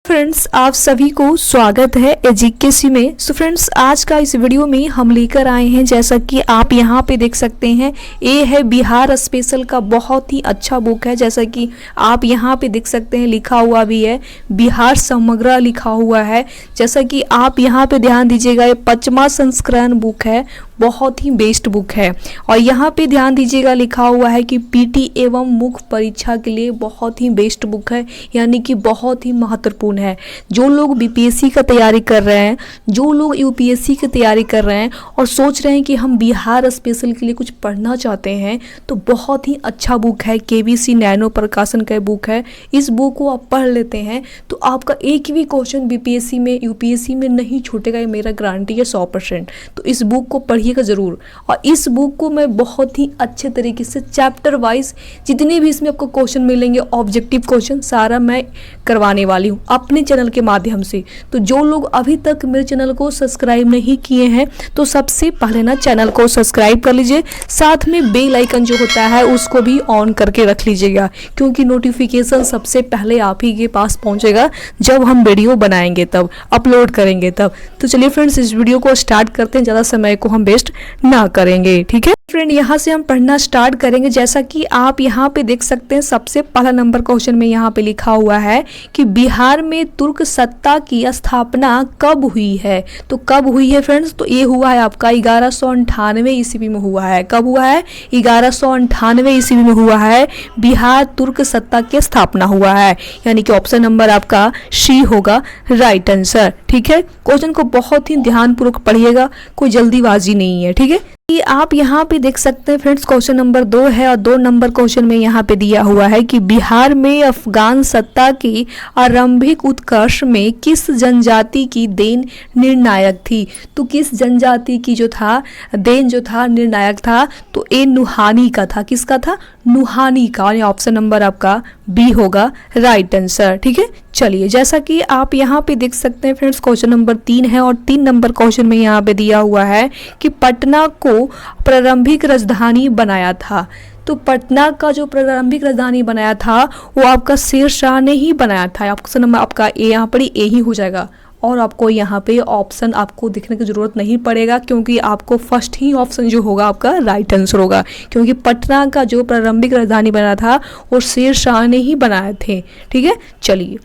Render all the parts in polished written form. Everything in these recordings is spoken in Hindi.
फ्रेंड्स, आप सभी को स्वागत है एजुकेसी में। सो फ्रेंड्स, आज का इस वीडियो में हम लेकर आए हैं, जैसा कि आप यहाँ पे देख सकते हैं, ये है बिहार स्पेशल का बहुत ही अच्छा बुक है। जैसा कि आप यहाँ पे देख सकते हैं, लिखा हुआ भी है बिहार समग्र लिखा हुआ है। जैसा कि आप यहाँ पे ध्यान दीजिएगा, ये 5वां संस्करण बुक है, बहुत ही बेस्ट बुक है। और यहाँ पे ध्यान दीजिएगा, लिखा हुआ है कि पीटी एवं मुख्य परीक्षा के लिए बहुत ही बेस्ट बुक है, यानी कि बहुत ही महत्वपूर्ण है। जो लोग बीपीएससी का तैयारी कर रहे हैं, जो लोग यूपीएससी की तैयारी कर रहे हैं और सोच रहे हैं कि हम बिहार स्पेशल के लिए कुछ पढ़ना चाहते हैं, तो बहुत ही अच्छा बुक है। केबीसी नैनो प्रकाशन का बुक है। इस बुक को आप पढ़ लेते हैं तो आपका एक भी क्वेश्चन बीपीएससी में यूपीएससी में नहीं छूटेगा, ये मेरा गारंटी है 100%। तो इस बुक को पढ़िएगा ज़रूर। और इस बुक को मैं बहुत ही अच्छे तरीके से चैप्टर वाइज जितने भी इसमें आपको क्वेश्चन मिलेंगे, ऑब्जेक्टिव क्वेश्चन, सारा मैं करवाने वाली हूँ अपने चैनल के माध्यम से। तो जो लोग अभी तक मेरे चैनल को सब्सक्राइब नहीं किए हैं, तो सबसे पहले ना चैनल को सब्सक्राइब कर लीजिए, साथ में बेल आइकन जो होता है उसको भी ऑन करके रख लीजिएगा, क्योंकि नोटिफिकेशन सबसे पहले आप ही के पास पहुंचेगा जब हम वीडियो बनाएंगे, तब अपलोड करेंगे तब। तो चलिए फ्रेंड्स, इस वीडियो को स्टार्ट करते हैं, ज़्यादा समय को हम वेस्ट ना करेंगे। ठीक है फ्रेंड, यहाँ से हम पढ़ना स्टार्ट करेंगे। जैसा कि आप यहाँ पे देख सकते हैं, सबसे पहला नंबर क्वेश्चन में यहाँ पे लिखा हुआ है कि बिहार में तुर्क सत्ता की स्थापना कब हुई है। तो कब हुई है फ्रेंड्स, तो ये हुआ है आपका 1198 ईस्वी में हुआ है। कब हुआ है? 1198 ईस्वी में हुआ है, बिहार तुर्क सत्ता की स्थापना हुआ है, यानी कि ऑप्शन नंबर आपका सी होगा राइट आंसर। ठीक है, क्वेश्चन को बहुत ही ध्यानपूर्वक पढ़िएगा, कोई जल्दीबाजी नहीं है। ठीक है, आप यहाँ पे देख सकते हैं फ्रेंड्स, क्वेश्चन नंबर 2 है और 2 नंबर क्वेश्चन में यहाँ पे दिया हुआ है कि बिहार में अफगान सत्ता की आरंभिक उत्कर्ष में किस जनजाति की देन निर्णायक थी। तो किस जनजाति की जो था देन जो था निर्णायक था, तो ए नुहानी का था। किसका था? नुहानी का। ऑप्शन नंबर आपका बी होगा राइट आंसर। ठीक है, चलिए, जैसा कि आप यहाँ पे देख सकते हैं फ्रेंड्स, क्वेश्चन नंबर 3 है और 3 नंबर क्वेश्चन में यहाँ पे दिया हुआ है कि पटना को प्रारंभिक राजधानी बनाया था। तो पटना का जो प्रारंभिक राजधानी बनाया था वो आपका शेर शाह ने ही बनाया था। ऑप्शन नंबर आपका ए यहाँ पर ए ही हो जाएगा, और आपको यहाँ पे ऑप्शन आपको दिखने की ज़रूरत नहीं पड़ेगा, क्योंकि आपको फर्स्ट ही ऑप्शन जो होगा आपका राइट आंसर होगा, क्योंकि पटना का जो प्रारंभिक राजधानी बना था वो शेर शाह ने ही बनाए थे। ठीक है, चलिए,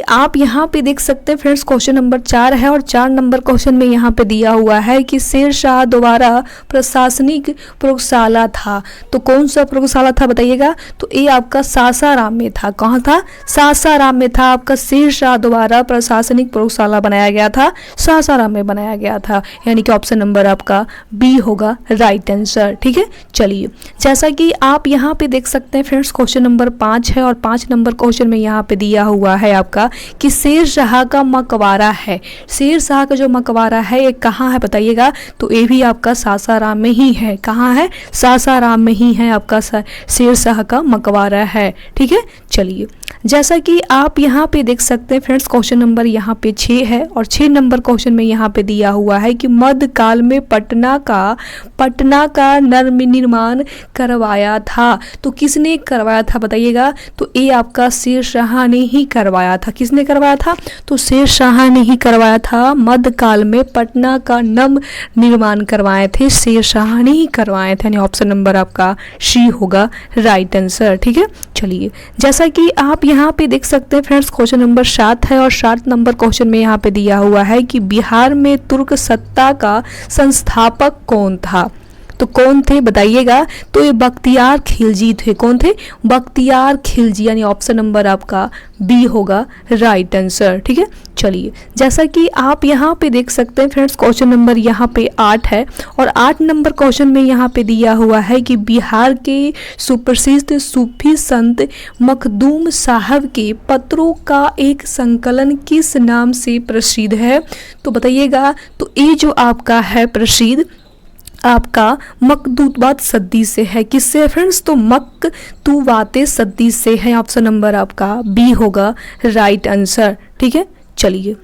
आप यहाँ पे देख सकते हैं फ्रेंड्स, क्वेश्चन नंबर 4 है और 4 नंबर क्वेश्चन में यहाँ पे दिया हुआ है कि शेर शाह द्वारा प्रशासनिक प्रयोगशाला था। तो कौन सा प्रयोगशाला था बताइएगा? तो ये आपका सासाराम में था। कहाँ था? सासाराम में था। आपका शेर शाह द्वारा प्रशासनिक प्रयोगशाला बनाया गया था, सासाराम में बनाया गया था, यानी कि ऑप्शन नंबर आपका बी होगा राइट आंसर। ठीक है, चलिए, जैसा कि आप यहाँ पे देख सकते हैं फ्रेंड्स, क्वेश्चन नंबर 5 है और 5 नंबर क्वेश्चन में यहाँ पे दिया हुआ है आपका कि शेर शाह का मकबरा है। शेर शाह का जो मकबरा है ये कहाँ है बताइएगा? तो ये भी आपका सासाराम में ही है। कहाँ है? सासाराम में ही है आपका शेर शाह का मकबरा है। ठीक है, चलिए, जैसा कि आप यहाँ पे देख सकते हैं फ्रेंड्स, क्वेश्चन नंबर यहाँ पे 6 है और 6 नंबर क्वेश्चन में यहाँ पे दिया हुआ है कि मध्यकाल में पटना का निर्माण करवाया था। तो किसने करवाया था बताइएगा? तो ये आपका शेर शाह ने ही करवाया था। किसने करवाया था? तो शेर शाह ने ही करवाया था। मध्यकाल में पटना का नव निर्माण करवाए थे, शेर शाह ने ही करवाए थे, यानी ऑप्शन नंबर आपका सी होगा राइट आंसर। ठीक है, चलिए, जैसा कि आप यहाँ पे देख सकते हैं फ्रेंड्स, क्वेश्चन नंबर 7 है और 7 नंबर क्वेश्चन में यहाँ पे दिया हुआ है कि बिहार में तुर्क सत्ता का संस्थापक कौन था। तो कौन थे बताइएगा? तो ये बख्तियार खिलजी थे। कौन थे? बख्तियार खिलजी, यानी ऑप्शन नंबर आपका बी होगा राइट आंसर। ठीक है, चलिए, जैसा कि आप यहाँ पे देख सकते हैं फ्रेंड्स, क्वेश्चन नंबर यहाँ पे 8 है और 8 नंबर क्वेश्चन में यहाँ पे दिया हुआ है कि बिहार के सुप्रसिद्ध सूफी संत मखदूम साहब के पत्रों का एक संकलन किस नाम से प्रसिद्ध है। तो बताइएगा, तो ये जो आपका है प्रसिद्ध आपका मकतूबात सद्दी से है। किससे फ्रेंड्स? तो मकतूबात सद्दी से है। ऑप्शन नंबर आपका बी होगा राइट आंसर। ठीक है, चलिए,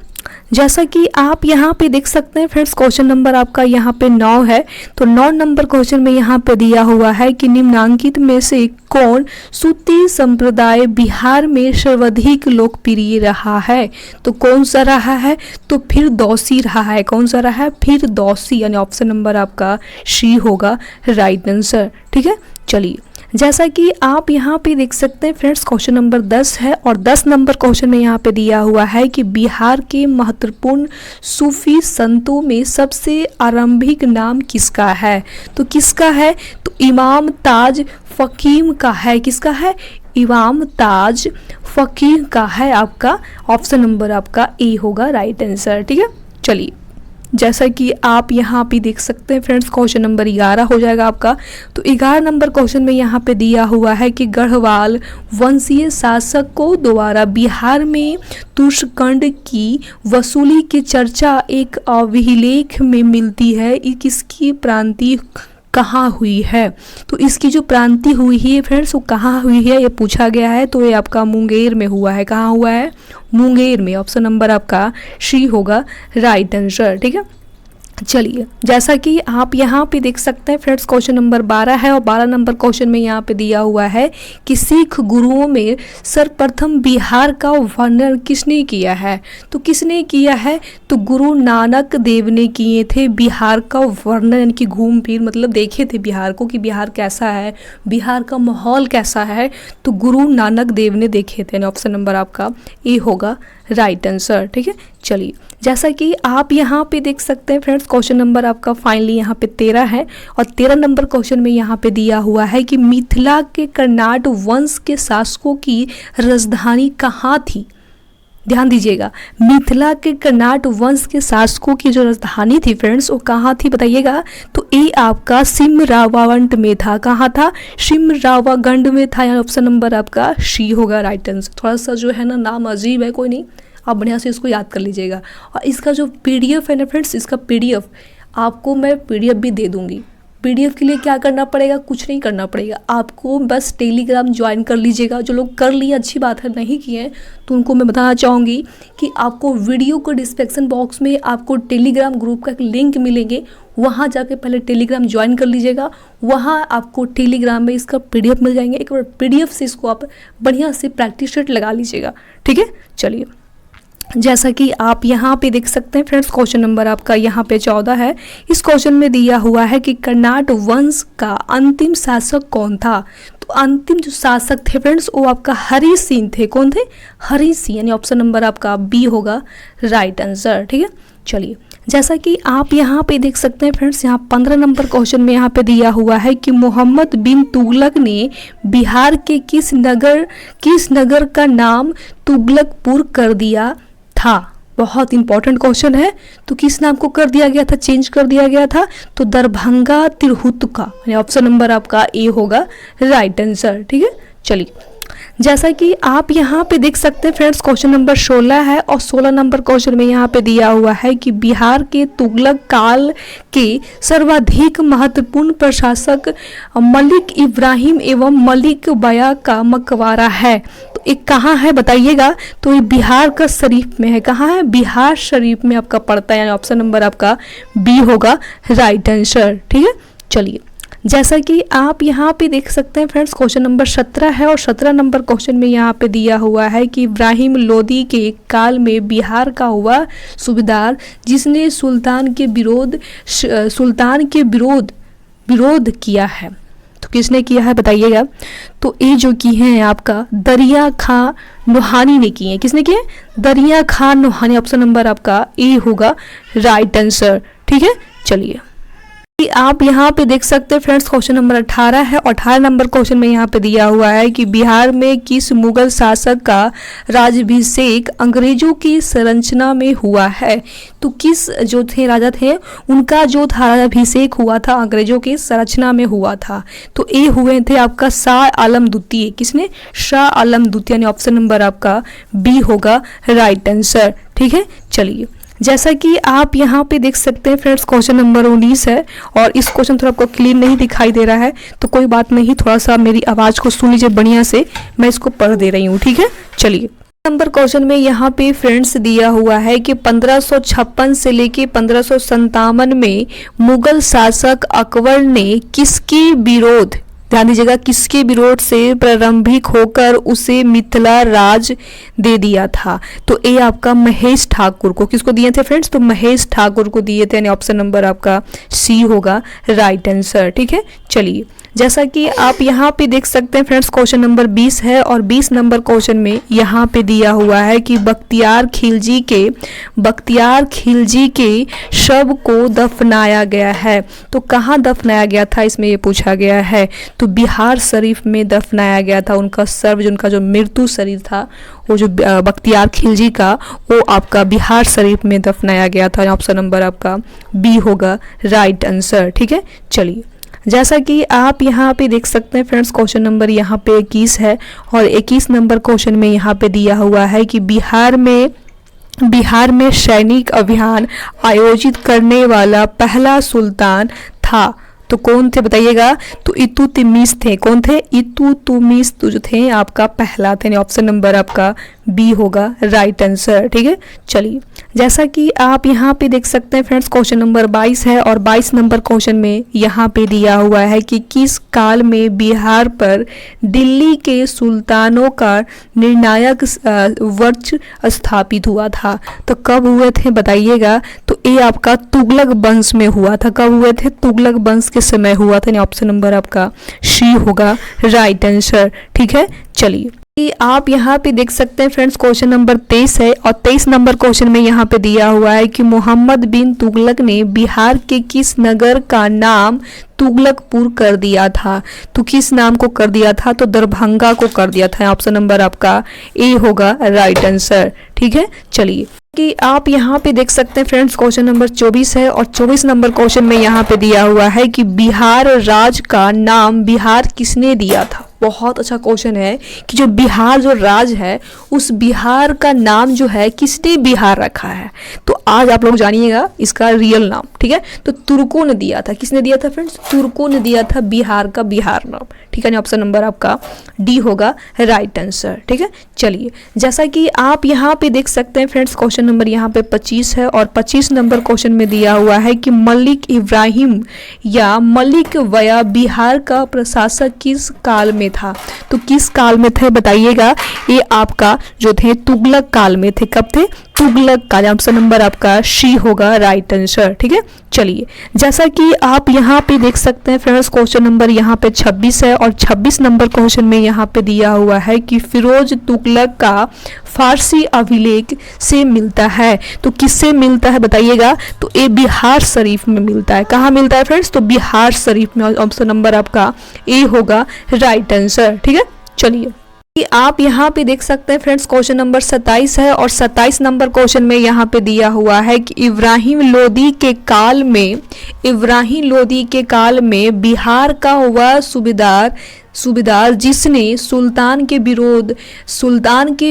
जैसा कि आप यहाँ पे देख सकते हैं फ्रेंड्स, क्वेश्चन नंबर आपका यहाँ पे 9 है। तो 9 नंबर क्वेश्चन में यहाँ पे दिया हुआ है कि निम्नांकित में से कौन सूती संप्रदाय बिहार में सर्वाधिक लोकप्रिय रहा है? तो कौन सा रहा है? तो फिरदौसी रहा है। कौन सा रहा है? फिरदौसी, यानी ऑप्शन नंबर आपका सी होगा राइट आंसर। ठीक है, चलिए जैसा कि आप यहाँ पे देख सकते हैं फ्रेंड्स, क्वेश्चन नंबर 10 है और 10 नंबर क्वेश्चन में यहाँ पे दिया हुआ है कि बिहार के महत्वपूर्ण सूफी संतों में सबसे आरंभिक नाम किसका है? तो किसका है? तो इमाम ताज फकीम का है। किसका है? इमाम ताज फकीम का है। आपका ऑप्शन नंबर आपका ए होगा राइट आंसर। ठीक है, चलिए जैसा कि आप यहाँ पे देख सकते हैं फ्रेंड्स, क्वेश्चन नंबर 11 हो जाएगा आपका। तो 11 नंबर क्वेश्चन में यहाँ पे दिया हुआ है कि गढ़वाल वंशीय शासक को द्वारा बिहार में तुर्ककंड की वसूली की चर्चा एक अभिलेख में मिलती है। ये किसकी प्रांति कहाँ हुई है? तो इसकी जो प्रांति हुई है फ्रेंड्स वो कहाँ हुई है ये पूछा गया है। तो ये आपका मुंगेर में हुआ है। कहाँ हुआ है? मुंगेर में। ऑप्शन नंबर आपका सी होगा राइट आंसर। ठीक है, चलिए जैसा कि आप यहाँ पे देख सकते हैं फ्रेंड्स, क्वेश्चन नंबर 12 है और 12 नंबर क्वेश्चन में यहाँ पे दिया हुआ है कि सिख गुरुओं में सर्वप्रथम बिहार का वर्णन किसने किया है? तो किसने किया है? तो गुरु नानक देव ने किए थे बिहार का वर्णन, यानी कि घूम फिर मतलब देखे थे बिहार को कि बिहार कैसा है, बिहार का माहौल कैसा है। तो गुरु नानक देव ने देखे थे। ऑप्शन नंबर आपका ए होगा राइट आंसर। ठीक है, चलिए जैसा कि आप यहाँ पे देख सकते हैं फ्रेंड्स, क्वेश्चन नंबर आपका फाइनली यहाँ पे 13 है और 13 नंबर क्वेश्चन में यहाँ पे दिया हुआ है कि मिथिला के कर्नाट वंश के शासकों की राजधानी कहाँ थी? ध्यान दीजिएगा, मिथिला के कर्नाट वंश के शासकों की जो राजधानी थी फ्रेंड्स वो कहाँ थी बताइएगा? तो ए आपका सिमरावागंड में था। कहाँ था? सिमरावागंड में था। यानी ऑप्शन नंबर आपका सी होगा राइट आंसर। थोड़ा सा जो है ना नाम अजीब है, कोई नहीं, आप बढ़िया से इसको याद कर लीजिएगा। और इसका जो पीडीएफ है ना फ्रेंड्स, इसका पीडीएफ आपको मैं पीडीएफ भी दे दूंगी। पीडीएफ के लिए क्या करना पड़ेगा? कुछ नहीं करना पड़ेगा, आपको बस टेलीग्राम ज्वाइन कर लीजिएगा। जो लोग कर लिए अच्छी बात है, नहीं किए हैं तो उनको मैं बताना चाहूँगी कि आपको वीडियो को डिस्क्रिप्शन बॉक्स में आपको टेलीग्राम ग्रुप का एक लिंक मिलेंगे, वहाँ जाके पहले टेलीग्राम ज्वाइन कर लीजिएगा। वहाँ आपको टेलीग्राम में इसका पीडीएफ मिल जाएंगे। एक बार पीडीएफ से इसको आप बढ़िया से प्रैक्टिस सेट लगा लीजिएगा। ठीक है, चलिए जैसा कि आप यहाँ पे देख सकते हैं फ्रेंड्स, क्वेश्चन नंबर आपका यहाँ पे 14 है। इस क्वेश्चन में दिया हुआ है कि कर्नाट वंश का अंतिम शासक कौन था? तो अंतिम जो शासक थे फ्रेंड्स वो आपका हरि सिंह थे। कौन थे? हरि सिंह, यानी ऑप्शन नंबर आपका बी होगा राइट आंसर। ठीक है, चलिए जैसा कि आप यहाँ पे देख सकते हैं फ्रेंड्स, यहाँ 15 नंबर क्वेश्चन में यहाँ पे दिया हुआ है कि मोहम्मद बिन तुगलक ने बिहार के किस नगर का नाम तुगलकपुर कर दिया था? बहुत इंपॉर्टेंट क्वेश्चन है। तो किस नाम को कर दिया गया था, चेंज कर दिया गया था? तो दरभंगा तिरहुत का, यानी ऑप्शन नंबर आपका ए होगा राइट आंसर। ठीक है, चलिए जैसा कि आप यहाँ पे देख सकते हैं फ्रेंड्स, क्वेश्चन नंबर 16 है और 16 नंबर क्वेश्चन में यहाँ पे दिया हुआ है कि बिहार के तुगलक काल के सर्वाधिक महत्वपूर्ण प्रशासक मलिक इब्राहिम एवं मलिक बया का मकबरा है। तो एक कहाँ है बताइएगा? तो ये बिहार का शरीफ में है। कहाँ है? बिहार शरीफ में आपका पड़ता है, यानी ऑप्शन नंबर आपका बी होगा राइट आंसर। ठीक है, चलिए जैसा कि आप यहाँ पे देख सकते हैं फ्रेंड्स, क्वेश्चन नंबर 17 है और 17 नंबर क्वेश्चन में यहाँ पे दिया हुआ है कि इब्राहिम लोदी के काल में बिहार का हुआ सूबेदार जिसने सुल्तान के विरोध किया है। तो किसने किया है बताइएगा? तो ये जो की है आपका दरिया खां नोहानी ने की है। किसने किए? दरिया खां नोहानी। ऑप्शन नंबर आपका ए होगा राइट आंसर। ठीक है, चलिए आप यहाँ पे देख सकते हैं फ्रेंड्स, क्वेश्चन नंबर 18 है और 18 नंबर क्वेश्चन में यहाँ पे दिया हुआ है कि बिहार में किस मुगल शासक का राज्याभिषेक अंग्रेजों की संरचना में हुआ है? तो किस जो थे राजा थे उनका जो था राज्याभिषेक हुआ था अंग्रेजों की संरचना में हुआ था? तो ए हुए थे आपका शाह आलम द्वितीय। किसने? शाह आलम द्वितीय, यानी ऑप्शन नंबर आपका बी होगा राइट आंसर। ठीक है, चलिए जैसा कि आप यहाँ पे देख सकते हैं फ्रेंड्स, क्वेश्चन नंबर 19 है और इस क्वेश्चन थोड़ा आपको क्लियर नहीं दिखाई दे रहा है तो कोई बात नहीं, थोड़ा सा मेरी आवाज़ को सुन लीजिए बढ़िया से, मैं इसको पढ़ दे रही हूँ। ठीक है, चलिए नंबर क्वेश्चन में यहाँ पे फ्रेंड्स दिया हुआ है कि 1556 से लेके 1557 में मुगल शासक अकबर ने किसके विरोध, ध्यान दीजिएगा, किसके विरोध से प्रारंभिक होकर उसे मिथिला राज दे दिया था। तो ये आपका महेश ठाकुर को, किसको दिए थे फ्रेंड्स, तो महेश ठाकुर को दिए थे, यानी ऑप्शन नंबर आपका सी होगा राइट आंसर। ठीक है, चलिए जैसा कि आप यहाँ पे देख सकते हैं फ्रेंड्स, क्वेश्चन नंबर 20 है और 20 नंबर क्वेश्चन में यहाँ पे दिया हुआ है कि बख्तियार खिलजी के शव को दफनाया गया है। तो कहाँ दफनाया गया था, इसमें ये पूछा गया है। तो बिहार शरीफ में दफनाया गया था उनका शव, उनका जो मृत्यु शरीर था वो जो बख्तियार खिलजी का, वो आपका बिहार शरीफ में दफनाया गया था। ऑप्शन नंबर आपका बी होगा राइट आंसर। ठीक है, चलिए जैसा कि आप यहाँ पे देख सकते हैं फ्रेंड्स, क्वेश्चन नंबर यहाँ पे 21 है और 21 नंबर क्वेश्चन में यहाँ पे दिया हुआ है कि बिहार में सैनिक अभियान आयोजित करने वाला पहला सुल्तान था। तो कौन थे बताइएगा, तो इल्तुतमिश थे। कौन थे, इल्तुतमिश जो थे आपका पहला थे। ऑप्शन नंबर आपका बी होगा राइट आंसर। ठीक है, चलिए जैसा कि आप यहाँ पे देख सकते हैं फ्रेंड्स, क्वेश्चन नंबर 22 है और 22 नंबर क्वेश्चन में यहाँ पे दिया हुआ है कि किस काल में बिहार पर दिल्ली के सुल्तानों का निर्णायक वर्चस्व स्थापित हुआ था। तो कब हुए थे बताइएगा, तो ये आपका तुगलक वंश में हुआ था। कब हुए थे, तुगलक वंश के समय हुआ था। ऑप्शन नंबर आपका सी होगा राइट आंसर। ठीक है, चलिए आप यहाँ पे देख सकते हैं फ्रेंड्स, क्वेश्चन नंबर 23 है और 23 नंबर क्वेश्चन में यहाँ पे दिया हुआ है कि मोहम्मद बिन तुगलक ने बिहार के किस नगर का नाम तुगलकपुर कर दिया था। तो किस नाम को कर दिया था, तो दरभंगा को कर दिया था। ऑप्शन नंबर आपका ए होगा राइट आंसर। ठीक है, चलिए कि आप यहाँ पे देख सकते हैं फ्रेंड्स, क्वेश्चन नंबर 24 है और 24 नंबर क्वेश्चन में यहाँ पे दिया हुआ है कि बिहार राज का नाम बिहार किसने दिया था। बहुत अच्छा क्वेश्चन है कि जो बिहार जो राज है उस बिहार का नाम जो है किसने बिहार रखा है। तो आज आप लोग जानिएगा इसका रियल नाम। ठीक है, तो तुर्कों ने दिया था। किसने दिया था फ्रेंड्स, तुर्कों ने दिया था बिहार का बिहार नाम। ठीक है, ऑप्शन नंबर आपका डी होगा राइट आंसर। ठीक है, चलिए जैसा कि आप यहाँ पे देख सकते हैं फ्रेंड्स, क्वेश्चन नंबर यहाँ पे 25 है और 25 नंबर क्वेश्चन में दिया हुआ है कि मलिक इब्राहिम या मलिक वया बिहार का प्रशासक किस काल में था। तो किस काल में थे बताइएगा, ये आपका जो थे तुगलक काल में थे। कब थे, तुगलक काल। ऑप्शन नंबर आपका सी होगा राइट आंसर। ठीक है, चलिए जैसा कि आप यहाँ पे देख सकते हैं फ्रेंड्स, क्वेश्चन नंबर यहाँ पे 26 है और 26 नंबर क्वेश्चन में यहाँ पे दिया हुआ है कि फिरोज तुगलक का फारसी अभिलेख से मिलता है। तो किससे मिलता है बताइएगा, तो ये बिहार शरीफ में मिलता है। कहाँ मिलता है फ्रेंड्स, तो बिहार शरीफ में। ऑप्शन नंबर आपका ए होगा राइट आंसर। ठीक है, चलिए कि आप यहाँ पे देख सकते हैं फ्रेंड्स, क्वेश्चन नंबर 27 है और 27 नंबर क्वेश्चन में यहाँ पे दिया हुआ है कि इब्राहिम लोदी के काल में बिहार का वह सूबेदार जिसने सुल्तान के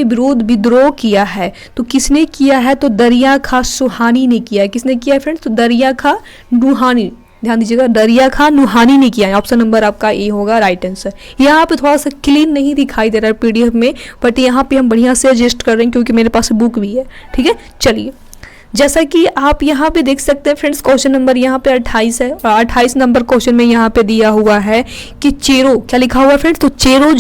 विरोध विद्रोह किया है। तो किसने किया है, तो दरिया खां सुहानी ने किया है। किसने किया है फ्रेंड्स, तो दरिया खां नुहानी। ध्यान दीजिएगा, दरिया खां नुहानी ने किया है। ऑप्शन नंबर आपका ए होगा राइट आंसर। यहाँ पे थोड़ा सा क्लीन नहीं दिखाई दे रहा है पीडीएफ में, बट यहाँ पे हम बढ़िया से एडजस्ट कर रहे हैं क्योंकि मेरे पास बुक भी है। ठीक है, चलिए जैसा कि आप यहाँ पे देख सकते हैं फ्रेंड्स, क्वेश्चन नंबर यहाँ पे 28 है और 28 नंबर क्वेश्चन में यहाँ पे दिया हुआ है कि चेरो, क्या लिखा हुआ है फ्रेंड्स, तो चेरो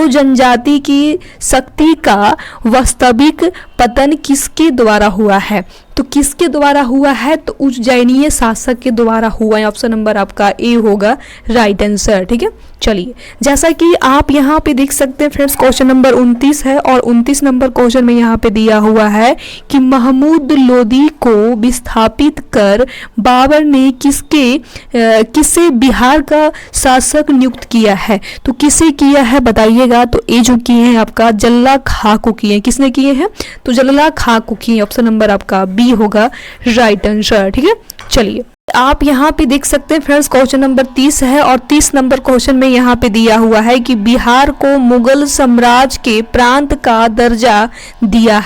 जनजाति की शक्ति का वास्तविक पतन किसके द्वारा हुआ है। तो किसके द्वारा हुआ है, तो उज्जैनीय शासक के द्वारा हुआ है। ऑप्शन नंबर आपका ए होगा राइट आंसर। ठीक है, चलिए जैसा कि आप यहाँ पे देख सकते हैं फ्रेंड्स, क्वेश्चन नंबर 29 है और 29 नंबर क्वेश्चन में यहाँ पे दिया हुआ है कि महमूद लोदी को विस्थापित कर बाबर ने किसे बिहार का शासक नियुक्त किया है। तो किसे किया है बताइएगा, तो ये जो किए हैं आपका जल्ला खां को किए हैं। किसने किए हैं, तो जल्ला खां को किए। ऑप्शन नंबर आपका बी होगा राइट आंसर। ठीक है, चलिए आप यहाँ पे देख सकते हैं फ्रेंड्स, क्वेश्चन नंबर 30 है और 30 नंबर क्वेश्चन में यहाँ पे दिया हुआ है कि बिहार को मुगल साम्राज्य के प्रांत का दर्जा गया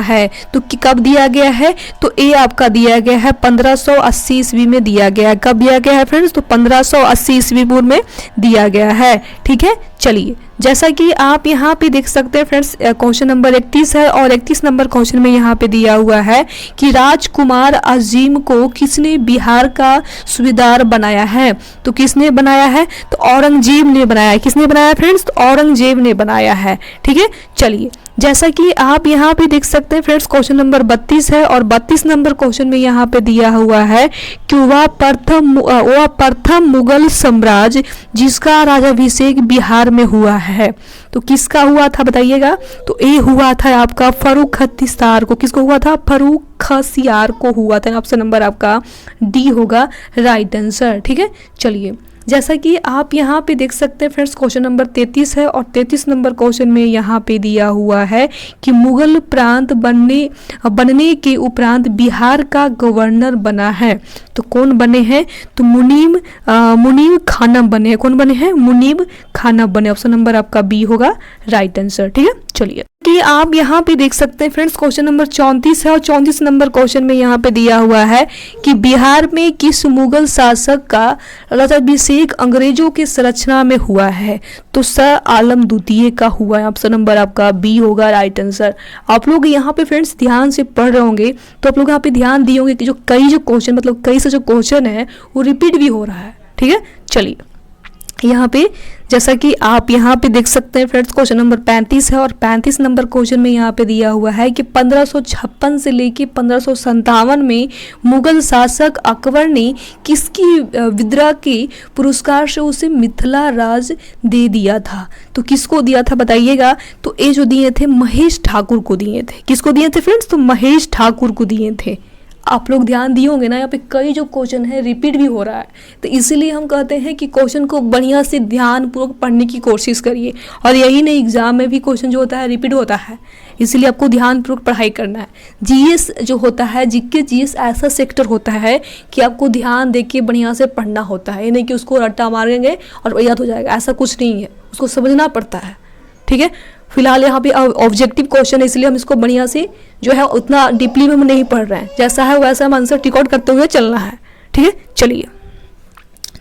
है। तो कब दिया गया है, तो ये आपका दिया गया है 1580 ईस्वी में दिया गया है। कब दिया गया है फ्रेंड्स, तो 1580 ईस्वी पूर्व में दिया गया है। ठीक है, चलिए जैसा कि आप यहाँ पे देख सकते हैं फ्रेंड्स, क्वेश्चन नंबर 31 है और 31 नंबर क्वेश्चन में यहाँ पे दिया हुआ है कि राजकुमार अजीम को किसने बिहार का सूबेदार बनाया है। तो किसने बनाया है, तो औरंगजेब ने बनाया है। किसने बनाया फ्रेंड्स, तो औरंगजेब ने बनाया है। ठीक है, चलिए जैसा कि आप यहाँ पे देख सकते हैं फ्रेंड्स, क्वेश्चन नंबर 32 है और 32 नंबर क्वेश्चन में यहाँ पे दिया हुआ है कि वह प्रथम मुगल साम्राज्य जिसका राज्याभिषेक बिहार में हुआ है। तो किसका हुआ था बताइएगा, तो ये हुआ था आपका फर्रुख खतिसार को। किसको हुआ था, फर्रुख खसियार को हुआ था। ऑप्शन नंबर आपका डी होगा राइट आंसर। ठीक है, चलिए जैसा कि आप यहाँ पे देख सकते हैं फ्रेंड्स, क्वेश्चन नंबर 33 है और 33 नंबर क्वेश्चन में यहाँ पे दिया हुआ है कि मुगल प्रांत बनने के उपरांत बिहार का गवर्नर बना है। तो कौन बने हैं, तो मुनीब खाना बने हैं। कौन बने हैं, मुनीब खाना बने। ऑप्शन नंबर आपका बी होगा राइट आंसर। ठीक है, चलिए कि आप यहाँ पे देख सकते हैं फ्रेंड्स, क्वेश्चन नंबर 34 है और 34 नंबर क्वेश्चन में यहाँ पे दिया हुआ है कि बिहार में किस मुगल शासक का राज्याभिषेक अंग्रेजों के संरक्षणा में हुआ है। तो शाह आलम द्वितीय का हुआ है। ऑप्शन नंबर आपका बी होगा राइट आंसर। आप लोग यहाँ पे फ्रेंड्स ध्यान से पढ़ रहे होंगे तो आप लोग यहाँ पे ध्यान दिए होंगे कि जो क्वेश्चन मतलब कई से जो क्वेश्चन है वो रिपीट भी हो रहा है। ठीक है, चलिए यहाँ पे जैसा कि आप यहाँ पे देख सकते हैं फ्रेंड्स, क्वेश्चन नंबर 35 है और 35 नंबर क्वेश्चन में यहाँ पे दिया हुआ है कि 1556 से लेके 1557 में मुगल शासक अकबर ने किसकी विद्रोह के पुरस्कार से उसे मिथिला राज दे दिया था। तो किसको दिया था बताइएगा, तो ये जो दिए थे महेश ठाकुर को दिए थे। किसको दिए थे फ्रेंड्स, तो महेश ठाकुर को दिए थे। आप लोग ध्यान दिए होंगे ना, यहाँ पे कई जो क्वेश्चन है रिपीट भी हो रहा है, तो इसीलिए हम कहते हैं कि क्वेश्चन को बढ़िया से ध्यान पूर्वक पढ़ने की कोशिश करिए। और यही नहीं, एग्जाम में भी क्वेश्चन जो होता है रिपीट होता है, इसीलिए आपको ध्यान पूर्वक पढ़ाई करना है। जीएस जो होता है, जीके जीएस ऐसा सेक्टर होता है कि आपको ध्यान देके बढ़िया से पढ़ना होता है। ये नहीं कि उसको रट्टा मारेंगे और याद हो जाएगा, ऐसा कुछ नहीं है, उसको समझना पड़ता है। ठीक है, फिलहाल यहाँ पे ऑब्जेक्टिव क्वेश्चन है, इसलिए हम इसको बढ़िया से जो है उतना डीपली में हम नहीं पढ़ रहे हैं, जैसा है वैसा हम आंसर टिक आउट करते हुए चलना है। ठीक है, चलिए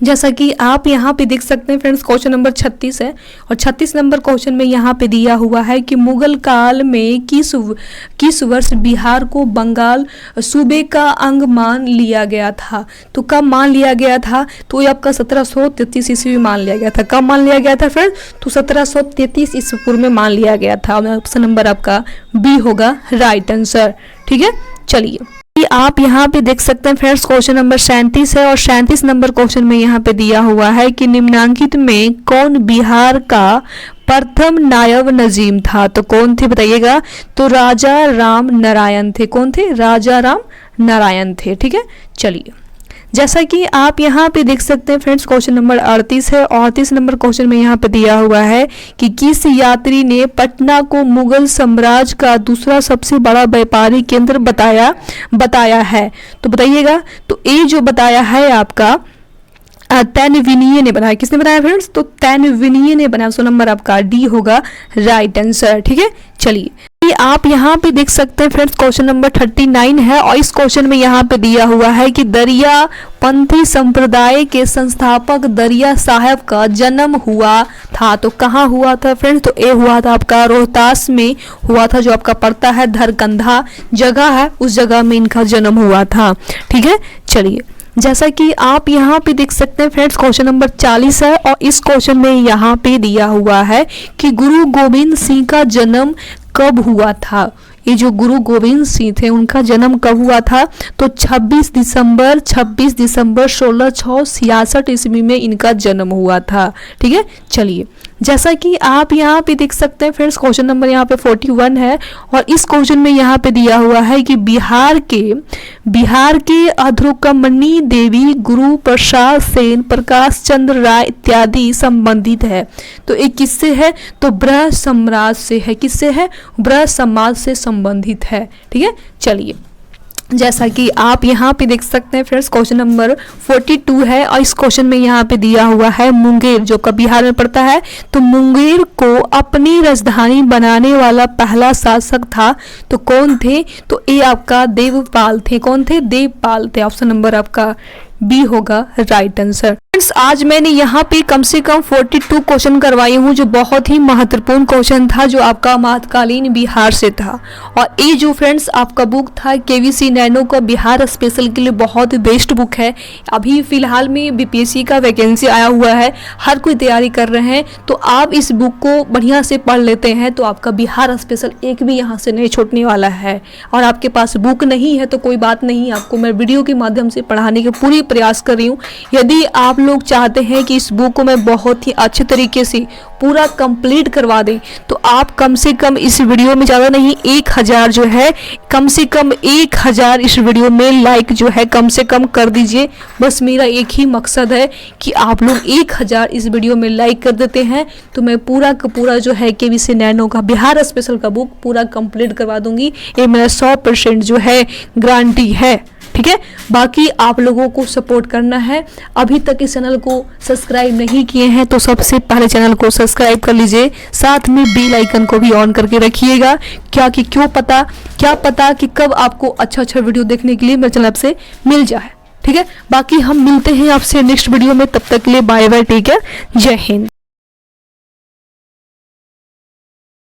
जैसा कि आप यहाँ पे देख सकते हैं फ्रेंड्स, क्वेश्चन नंबर 36 है और 36 नंबर क्वेश्चन में यहाँ पे दिया हुआ है कि मुगल काल में किस वर्ष बिहार को बंगाल सूबे का अंग मान लिया गया था। तो कब मान लिया गया था, तो ये आपका 1733 ईस्वी में मान लिया गया था। कब मान लिया गया था फ्रेंड्स, तो 1733 ईस्वी पूर्व में मान लिया गया था। ऑप्शन नंबर आपका बी होगा राइट आंसर। ठीक है, चलिए आप यहाँ पे देख सकते हैं फ्रेंड्स, क्वेश्चन नंबर 37 है और 37 नंबर क्वेश्चन में यहाँ पे दिया हुआ है कि निम्नलिखित में कौन बिहार का प्रथम नायब नजीम था। तो कौन थे बताइएगा, तो राजा राम नारायण थे। कौन थे, राजा राम नारायण थे। ठीक है, चलिए जैसा कि आप यहाँ पे देख सकते हैं फ्रेंड्स, क्वेश्चन नंबर 38 है और 38 नंबर क्वेश्चन में यहाँ पे दिया हुआ है कि किस यात्री ने पटना को मुगल साम्राज्य का दूसरा सबसे बड़ा व्यापारी केंद्र बताया है। तो बताइएगा, तो ये जो बताया है आपका तैनविनीय ने बनाया। किसने बनाया फ्रेंड्स, तो तैनविनीय ने बनाया। सो नंबर आपका डी होगा राइट आंसर। ठीक है, चलिए आप यहाँ पे देख सकते हैं फ्रेंड्स, क्वेश्चन नंबर 39 है और इस क्वेश्चन में यहाँ पे दिया हुआ है कि दरिया पंथी संप्रदाय के संस्थापक दरिया साहब का जन्म हुआ था। तो कहाँ हुआ था फ्रेंड्स, तो ये हुआ था आपका रोहतास में हुआ था, जो आपका पड़ता है धरकंधा जगह है, उस जगह में इनका जन्म हुआ था। ठीक है, चलिए जैसा कि आप यहाँ पे देख सकते हैं फ्रेंड्स, क्वेश्चन नंबर 40 है और इस क्वेश्चन में यहाँ पे दिया हुआ है कि गुरु गोविंद सिंह का जन्म कब हुआ था। ये जो गुरु गोविंद सिंह थे उनका जन्म कब हुआ था, तो 26 दिसंबर 1666 ईस्वी में इनका जन्म हुआ था। ठीक है, चलिए जैसा कि आप यहाँ पे देख सकते हैं फ्रेंड्स, क्वेश्चन नंबर यहाँ पे 41 है और इस क्वेश्चन में यहाँ पे दिया हुआ है कि बिहार के अधोकमनी देवी गुरु प्रसाद सेन, प्रकाश चंद्र राय इत्यादि संबंधित है। तो ये किससे है, तो ब्रह समाज से है। किससे है, ब्रह समाज से संबंधित है। ठीक है, चलिए जैसा कि आप यहाँ पे देख सकते हैं फ्रेंड्स, क्वेश्चन नंबर 42 है और इस क्वेश्चन में यहाँ पे दिया हुआ है मुंगेर, जो का बिहार में पड़ता है। तो मुंगेर को अपनी राजधानी बनाने वाला पहला शासक था। तो कौन थे, तो ये आपका देवपाल थे। कौन थे, देवपाल थे। ऑप्शन नंबर आपका बी होगा राइट आंसर। फ्रेंड्स आज मैंने यहाँ पे कम से कम 42 क्वेश्चन करवाई हूँ जो बहुत ही महत्वपूर्ण क्वेश्चन था जो आपका महत्कालीन बिहार से था। और ये जो फ्रेंड्स आपका बुक था केवीसी नैनो का बिहार स्पेशल के लिए बहुत बेस्ट बुक है। अभी फिलहाल में बीपीएससी का वैकेंसी आया हुआ है, हर कोई तैयारी कर रहे हैं, तो आप इस बुक को बढ़िया से पढ़ लेते हैं तो आपका बिहार स्पेशल एक भी यहाँ से नहीं छूटने वाला है। और आपके पास बुक नहीं है तो कोई बात नहीं, आपको मैं वीडियो के माध्यम से पढ़ाने के पूरी प्रयास कर रही हूँ। यदि आप लोग चाहते हैं कि इस बुक को मैं बहुत ही अच्छे तरीके से पूरा कंप्लीट करवा दें तो आप कम से कम इस वीडियो में ज़्यादा नहीं 1000 जो है, कम से कम 1000 इस वीडियो में लाइक जो है कम से कम कर दीजिए। बस मेरा एक ही मकसद है कि आप लोग 1000 इस वीडियो में लाइक कर देते हैं तो मैं पूरा का पूरा जो है केवीसी नैनो का बिहार स्पेशल का बुक पूरा कंप्लीट करवा दूंगी। ये मेरा 100% जो है गारंटी है, ठीक है। बाकी आप लोगों को सपोर्ट करना है। अभी तक इस चैनल को सब्सक्राइब नहीं किए हैं तो सबसे पहले चैनल को सब्सक्राइब कर लीजिए, साथ में बेल आइकन को भी ऑन करके रखिएगा। क्या पता कि कब आपको अच्छा वीडियो देखने के लिए मेरे चैनल से मिल जाए, ठीक है। बाकी हम मिलते हैं आपसे नेक्स्ट वीडियो में, तब तक के लिए बाय बाय, टेक केयर, जय हिंद।